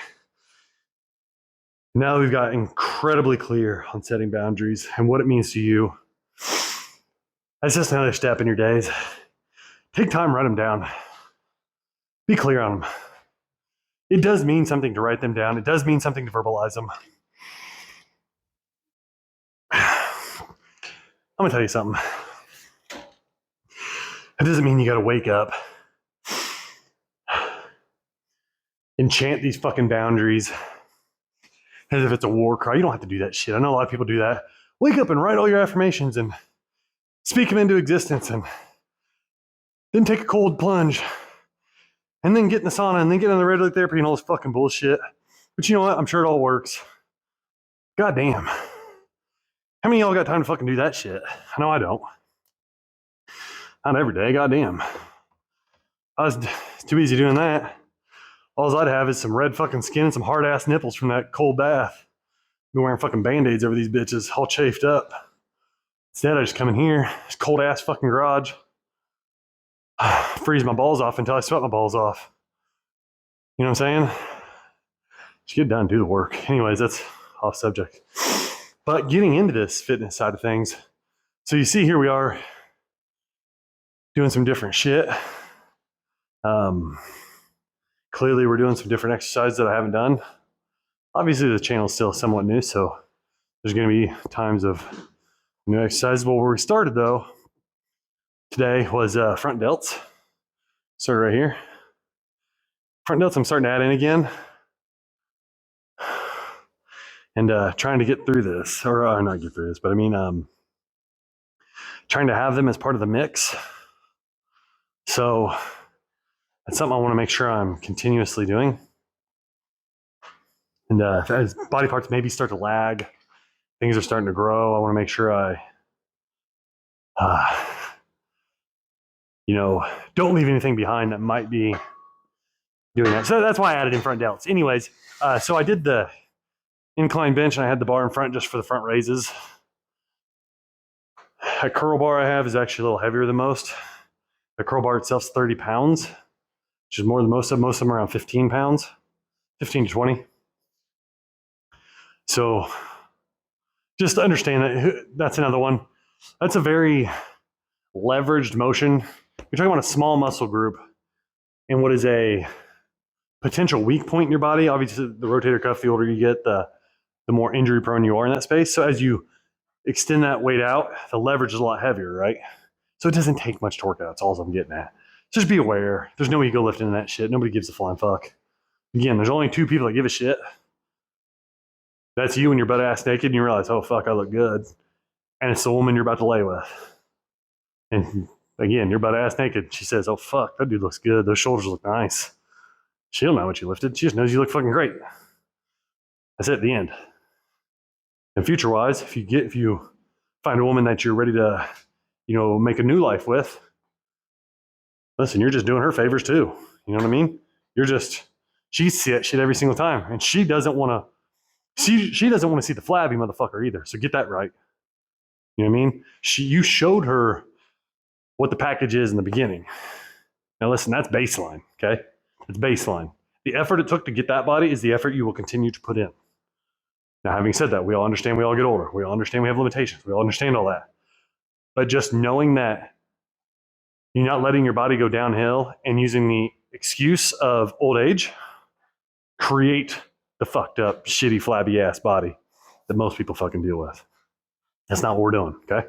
now that we've got incredibly clear on setting boundaries and what it means to you, that's just another step in your days. Take time, write them down. Be clear on them. It does mean something to write them down. It does mean something to verbalize them. I'm gonna tell you something. It doesn't mean you gotta wake up and chant these fucking boundaries as if it's a war cry. You don't have to do that shit. I know a lot of people do that. Wake up and write all your affirmations and speak them into existence and then take a cold plunge and then get in the sauna and then get on the red light therapy and all this fucking bullshit. But you know what? I'm sure it all works. God damn. How many of y'all got time to fucking do that shit? I know I don't. Not every day, goddamn. It's too busy doing that. All I'd have is some red fucking skin and some hard ass nipples from that cold bath. Be wearing fucking band-aids over these bitches, all chafed up. Instead, I just come in here, this cold ass fucking garage, freeze my balls off until I sweat my balls off. You know what I'm saying? Just get done, do the work. Anyways, that's off subject. But getting into this fitness side of things, so you see here we are doing some different shit. Clearly we're doing some different exercises that I haven't done. Obviously the channel is still somewhat new, so there's going to be times of new exercises. But where we started though today was front delts. Started right here. Front delts I'm starting to add in again. And trying to get through this, or not get through this, but I mean, trying to have them as part of the mix. So that's something I want to make sure I'm continuously doing. And as body parts maybe start to lag, things are starting to grow, I want to make sure I, don't leave anything behind that might be doing that. So that's why I added in front delts. Anyways, so I did the incline bench and I had the bar in front just for the front raises. A curl bar I have is actually a little heavier than most. The curl bar itself is 30 pounds, which is more than most of them. Most of them are around 15 pounds, 15 to 20. So just to understand that that's another one. That's a very leveraged motion. You're talking about a small muscle group and what is a potential weak point in your body. Obviously, the rotator cuff, the older you get, the more injury prone you are in that space. So as you extend that weight out, the leverage is a lot heavier, right? So it doesn't take much torque out. That's all I'm getting at. So just be aware. There's no ego lifting in that shit. Nobody gives a flying fuck. Again, there's only two people that give a shit. That's you when you're butt ass naked and you realize, oh fuck, I look good. And it's the woman you're about to lay with. And again, you're butt ass naked. She says, oh fuck, that dude looks good. Those shoulders look nice. She don't know what you lifted. She just knows you look fucking great. That's it at the end. And future wise, if you find a woman that you're ready to, make a new life with, listen, you're just doing her favors too. You know what I mean? She sees that shit every single time. And she doesn't want to see the flabby motherfucker either. So get that right. You know what I mean? You showed her what the package is in the beginning. Now listen, that's baseline, okay? It's baseline. The effort it took to get that body is the effort you will continue to put in. Now, having said that, we all understand we all get older. We all understand we have limitations. We all understand all that. But just knowing that you're not letting your body go downhill and using the excuse of old age create the fucked up, shitty, flabby ass body that most people fucking deal with. That's not what we're doing, okay?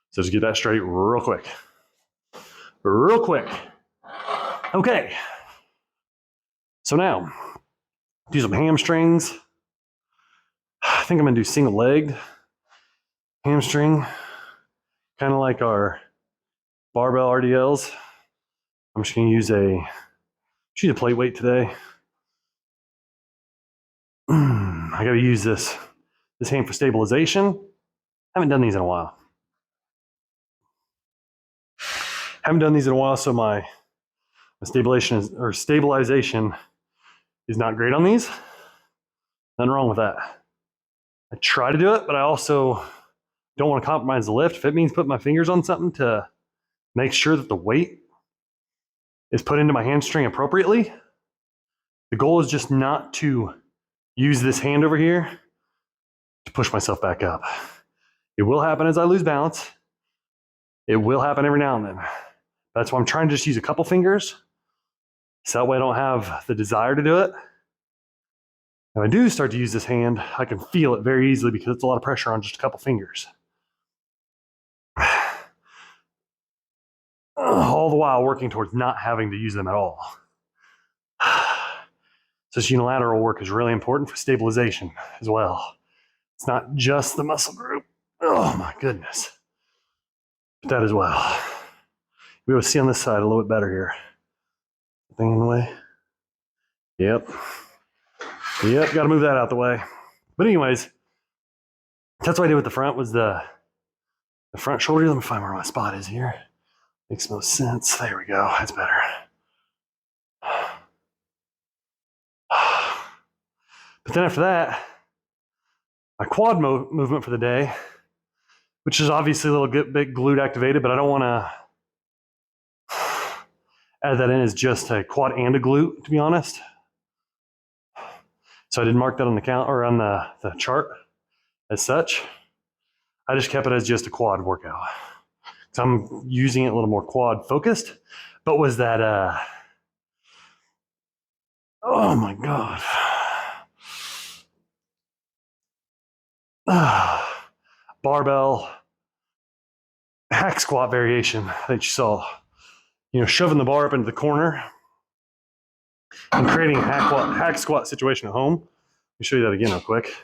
So just get that straight real quick. Real quick. Okay. So now, do some hamstrings. I think I'm gonna do single legged hamstring, kind of like our barbell RDLs. I'm just gonna use a plate weight today. I gotta use this hand for stabilization. I haven't done these in a while. So my stabilization is not great on these. Nothing wrong with that. I try to do it, but I also don't want to compromise the lift. If it means putting my fingers on something to make sure that the weight is put into my hamstring appropriately, the goal is just not to use this hand over here to push myself back up. It will happen as I lose balance. It will happen every now and then. That's why I'm trying to just use a couple fingers, so that way I don't have the desire to do it. If I do start to use this hand, I can feel it very easily because it's a lot of pressure on just a couple fingers. All the while working towards not having to use them at all. So this unilateral work is really important for stabilization as well. It's not just the muscle group. Oh my goodness. But that as well. Be able to see on this side a little bit better here. Thing in the way. Yep, gotta move that out the way. But anyways, that's what I did with the front, was the front shoulder. Let me find where my spot is here. Makes most sense. There we go. That's better. But then after that, my quad movement for the day, which is obviously a little bit glute activated, but I don't want to add that in as just a quad and a glute, to be honest. So I didn't mark that on the count or on the chart as such. I just kept it as just a quad workout. So I'm using it a little more quad focused. But was that, oh my God. Barbell hack squat variation that you saw. Shoving the bar up into the corner and creating a hack squat situation at home. Let me show you that again real quick.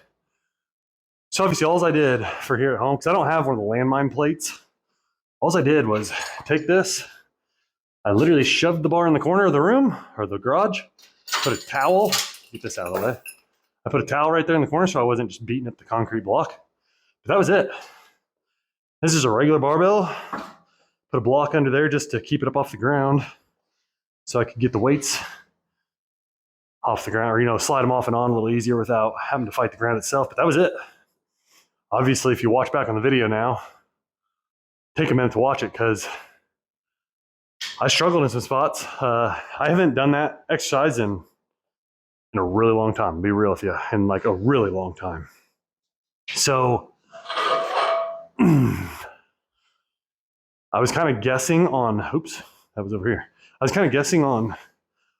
So obviously all I did for here at home, because I don't have one of the landmine plates, all I did was take this, I literally shoved the bar in the corner of the room or the garage, put a towel, get this out of the way. I put a towel right there in the corner so I wasn't just beating up the concrete block. But that was it. This is a regular barbell. Put a block under there just to keep it up off the ground so I could get the weights off the ground, or slide them off and on a little easier without having to fight the ground itself. But that was it. Obviously, if you watch back on the video now, take a minute to watch it because I struggled in some spots. I haven't done that exercise in a really long time, to be real with you, in like a really long time. So I was kind of guessing on, that was over here. I was kind of guessing on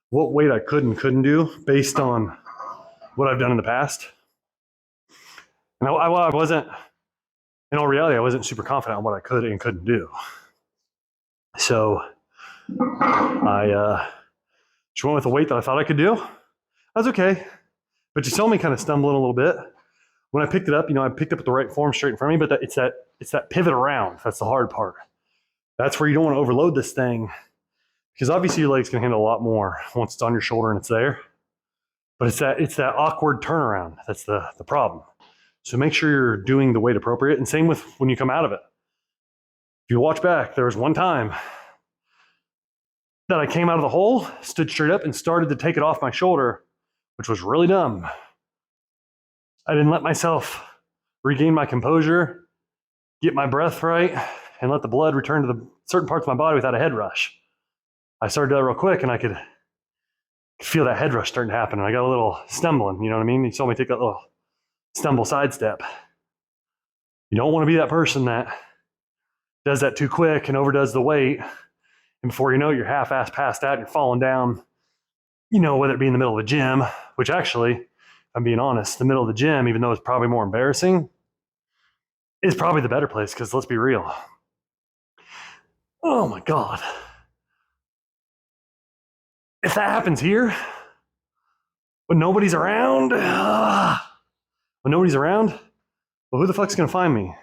what weight I could and couldn't do based on what I've done in the past. And I wasn't, in all reality, I wasn't super confident on what I could and couldn't do. So I just went with the weight that I thought I could do. I was okay, but you saw me kind of stumbling a little bit. When I picked it up, I picked up at the right form straight in front of me, but it's that pivot around. That's the hard part. That's where you don't want to overload this thing because obviously your legs can handle a lot more once it's on your shoulder and it's there. But it's that awkward turnaround. That's the problem. So make sure you're doing the weight appropriate, and same with when you come out of it. If you watch back, there was one time that I came out of the hole, stood straight up, and started to take it off my shoulder, which was really dumb. I didn't let myself regain my composure, get my breath right, and let the blood return to the certain parts of my body without a head rush. I started that real quick, and I could feel that head rush starting to happen, and I got a little stumbling, you know what I mean? You saw me take that little stumble sidestep. You don't want to be that person that does that too quick and overdoes the weight, and before you know it, you're half-ass passed out and you're falling down, whether it be in the middle of the gym, which actually, if I'm being honest, the middle of the gym, even though it's probably more embarrassing, is probably the better place because let's be real. Oh my God. If that happens here, when nobody's around, well, who the fuck's gonna find me?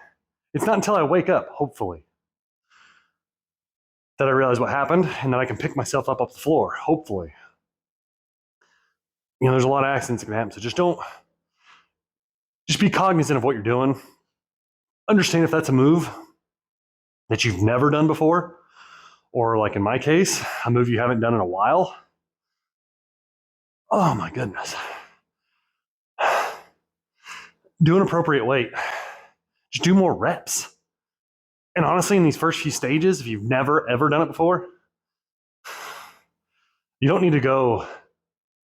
It's not until I wake up, hopefully, that I realize what happened and that I can pick myself up off the floor, hopefully. There's a lot of accidents that can happen, so just be cognizant of what you're doing. Understand if that's a move that you've never done before, or like in my case, a move you haven't done in a while. Oh my goodness. Do an appropriate weight. Just do more reps. And honestly, in these first few stages, if you've never, ever done it before, you don't need to go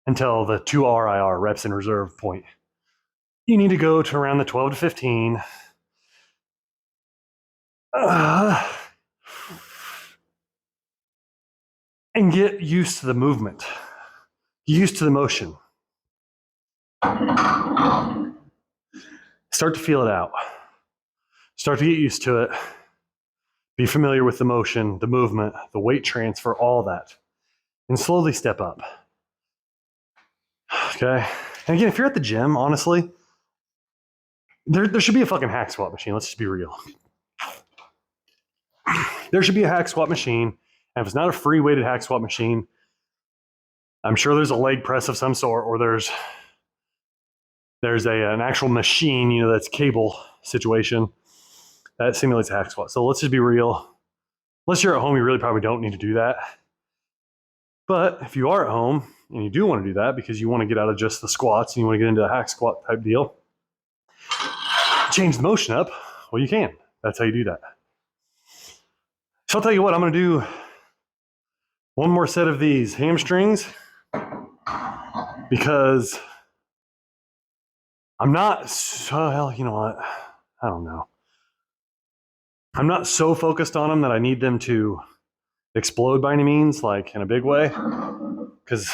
until the 2 RIR, reps in reserve point. You need to go to around the 12 to 15. And get used to the movement. Get used to the motion. Start to feel it out. Start to get used to it. Be familiar with the motion, the movement, the weight transfer, all that. And slowly step up. Okay? And again, if you're at the gym, honestly, there should be a fucking hack squat machine. Let's just be real. There should be a hack squat machine. And if it's not a free weighted hack squat machine, I'm sure there's a leg press of some sort, or there's an actual machine, that's cable situation that simulates a hack squat. So let's just be real. Unless you're at home, you really probably don't need to do that. But if you are at home and you do want to do that because you want to get out of just the squats and you want to get into a hack squat type deal, change the motion up, well, you can. That's how you do that. So I'll tell you what, I'm going to do one more set of these hamstrings because I'm not so, you know what? I don't know. I'm not so focused on them that I need them to explode by any means, like in a big way. Because,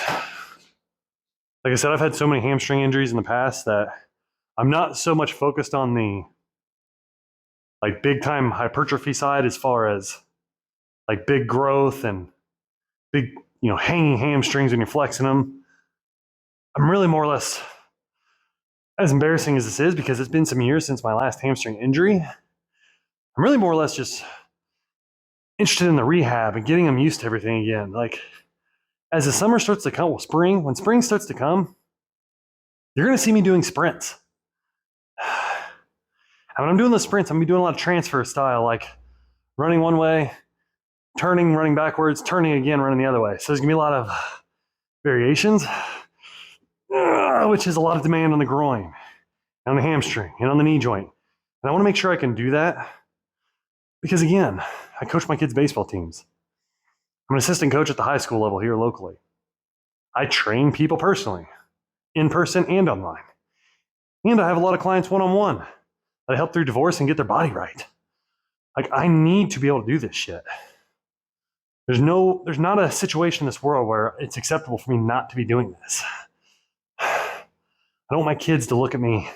like I said, I've had so many hamstring injuries in the past that I'm not so much focused on the like big time hypertrophy side as far as like big growth and big, hanging hamstrings when you're flexing them. I'm really more or less, as embarrassing as this is, because it's been some years since my last hamstring injury, I'm really more or less just interested in the rehab and getting them used to everything again. Like as the summer starts to come, when spring starts to come, you're going to see me doing sprints. And when I'm doing the sprints, I'm going to be doing a lot of transfer style, like running one way, turning, running backwards, turning again, running the other way. So there's going to be a lot of variations, which is a lot of demand on the groin, on the hamstring, and on the knee joint. And I want to make sure I can do that because, again, I coach my kids' baseball teams. I'm an assistant coach at the high school level here locally. I train people personally, in person and online. And I have a lot of clients one-on-one that I help through divorce and get their body right. Like, I need to be able to do this shit. There's not a situation in this world where it's acceptable for me not to be doing this. I don't want my kids to look at me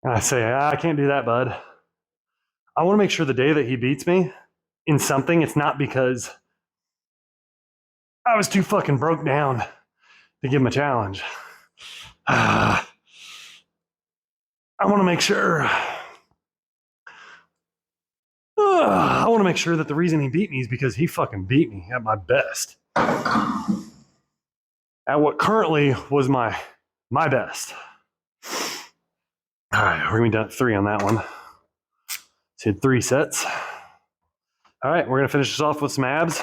and I say, I can't do that, bud. I want to make sure the day that he beats me in something, it's not because I was too fucking broke down to give him a challenge. I want to make sure. I want to make sure that the reason he beat me is because he fucking beat me at my best. At what currently was my best. All right, we're going to be done at 3 on that one. So 3 sets. All right, we're going to finish this off with some abs.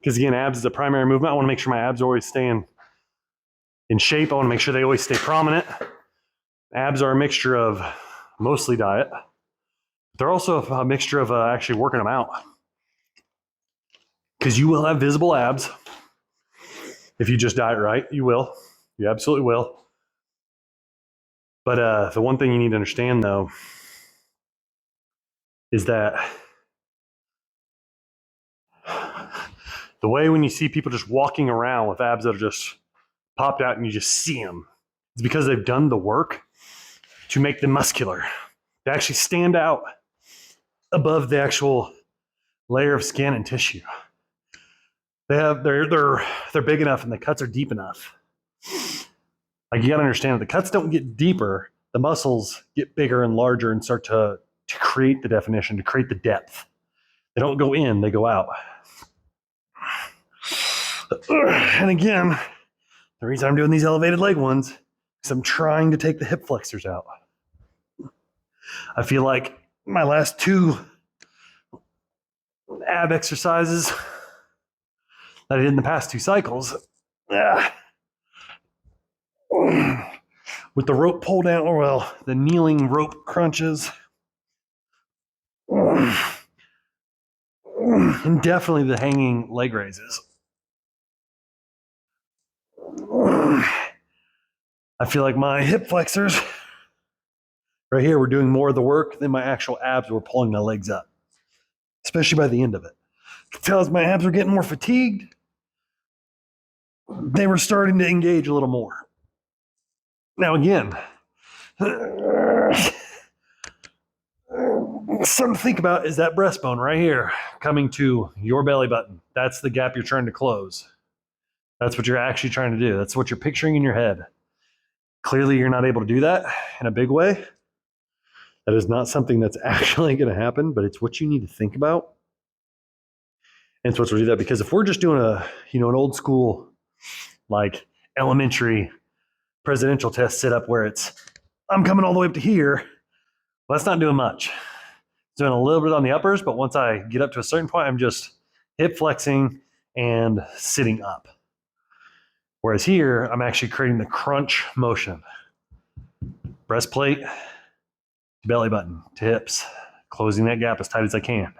Because again, abs is a primary movement. I want to make sure my abs are always staying in shape. I want to make sure they always stay prominent. Abs are a mixture of mostly diet. They're also a mixture of actually working them out. Because you will have visible abs. If you just diet right, you will. You absolutely will. But the one thing you need to understand, though, is that the way when you see people just walking around with abs that are just popped out and you just see them, it's because they've done the work to make them muscular. They actually stand out above the actual layer of skin and tissue. They're big enough and the cuts are deep enough. Like you gotta understand that the cuts don't get deeper, the muscles get bigger and larger and start to create the definition, to create the depth. They don't go in, they go out. And again, the reason I'm doing these elevated leg ones is I'm trying to take the hip flexors out. I feel like my last 2 ab exercises that I did in the past 2 cycles, with the rope pull down, or well, the kneeling rope crunches, and definitely the hanging leg raises. I feel like my hip flexors right here were doing more of the work than my actual abs were pulling my legs up, especially by the end of it. I could tell as my abs were getting more fatigued, they were starting to engage a little more. Now again, something to think about is that breastbone right here coming to your belly button. That's the gap you're trying to close. That's what you're actually trying to do. That's what you're picturing in your head. Clearly, you're not able to do that in a big way. That is not something that's actually going to happen, but it's what you need to think about. And it's what's going to do that, because if we're just doing an old school, like elementary presidential test sit up where it's, I'm coming all the way up to here, well, that's not doing much. It's doing a little bit on the uppers, but once I get up to a certain point, I'm just hip flexing and sitting up. Whereas here, I'm actually creating the crunch motion. Breastplate to belly button to hips, closing that gap as tight as I can.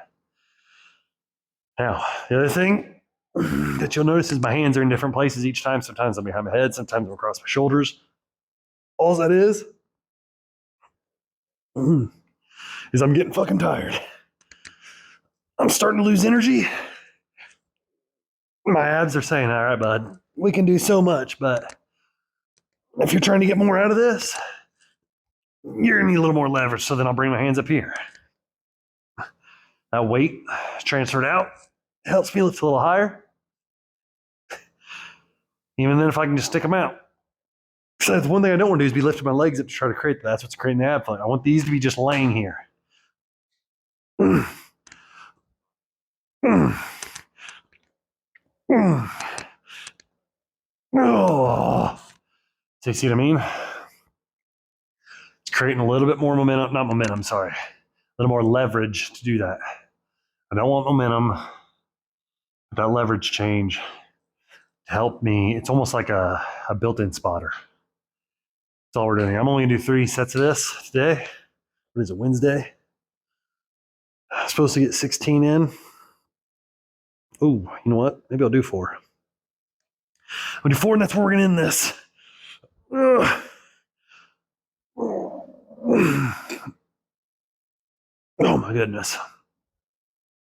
Now, the other thing that you'll notice is my hands are in different places each time. Sometimes I'm behind my head, sometimes I'm across my shoulders. All that is I'm getting fucking tired. I'm starting to lose energy. My abs are saying, all right, bud, we can do so much, but if you're trying to get more out of this, you're gonna need a little more leverage, so then I'll bring my hands up here. That weight transferred out helps me lift a little higher. Even then, if I can just stick them out. So that's one thing I don't want to do is be lifting my legs up to try to create that. That's what's creating the ab flight. I want these to be just laying here. Oh. So you see what I mean? It's creating a little bit more momentum, not momentum, sorry. A little more leverage to do that. I don't want momentum, but that leverage change to help me. It's almost like a built-in spotter. That's all we're doing here. I'm only gonna do 3 sets of this today. What is it, Wednesday? I'm supposed to get 16 in. Oh, you know what? Maybe I'll do 4. I'll do 4, and that's where we're gonna end this. Ugh. Oh my goodness.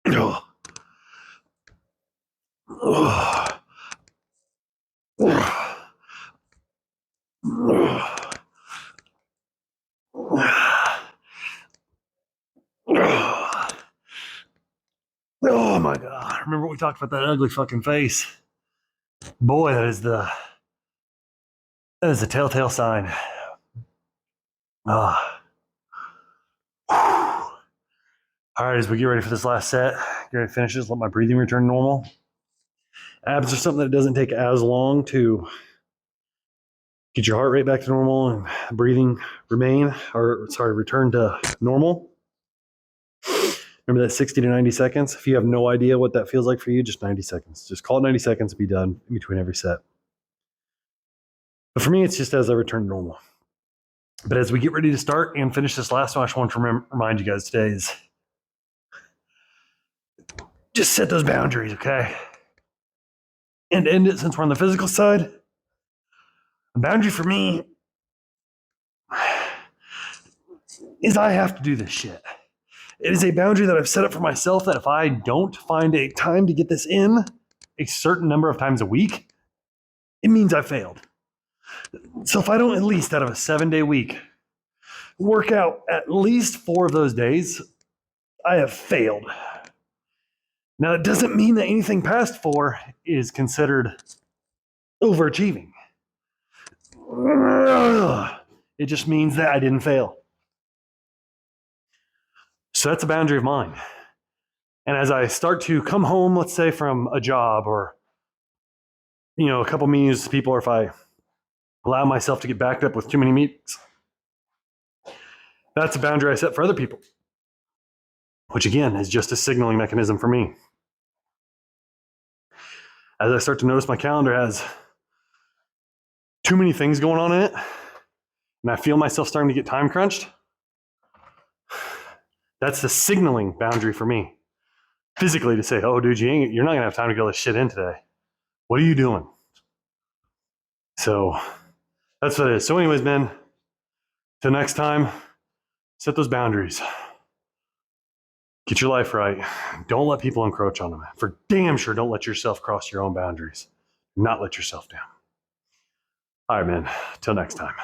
Oh. Oh. Oh my God. Remember we talked about that ugly fucking face? Boy, that is a telltale sign. All right, as we get ready for this last set, get ready to finish this, let my breathing return normal. Abs are something that doesn't take as long to get your heart rate back to normal and breathing return to normal. Remember that 60 to 90 seconds? If you have no idea what that feels like for you, just 90 seconds. Just call it 90 seconds and be done in between every set. But for me, it's just as I return to normal. But as we get ready to start and finish this last one, I just want to remind you guys today is just set those boundaries, okay? And end it since we're on the physical side. A boundary for me is I have to do this shit. It is a boundary that I've set up for myself that if I don't find a time to get this in a certain number of times a week, it means I failed. So if I don't at least out of a 7-day week work out at least 4 of those days, I have failed. Now, it doesn't mean that anything past 4 is considered overachieving. It just means that I didn't fail. So that's a boundary of mine. And as I start to come home, let's say from a job or, a couple meetings with people, or if I allow myself to get backed up with too many meetings, that's a boundary I set for other people, which again is just a signaling mechanism for me. As I start to notice my calendar has too many things going on in it, and I feel myself starting to get time crunched, that's the signaling boundary for me. Physically to say, oh, dude, you're not going to have time to get all this shit in today. What are you doing? So that's what it is. So anyways, man, till next time, set those boundaries. Get your life right. Don't let people encroach on them. For damn sure, don't let yourself cross your own boundaries. Not let yourself down. All right, man. Till next time.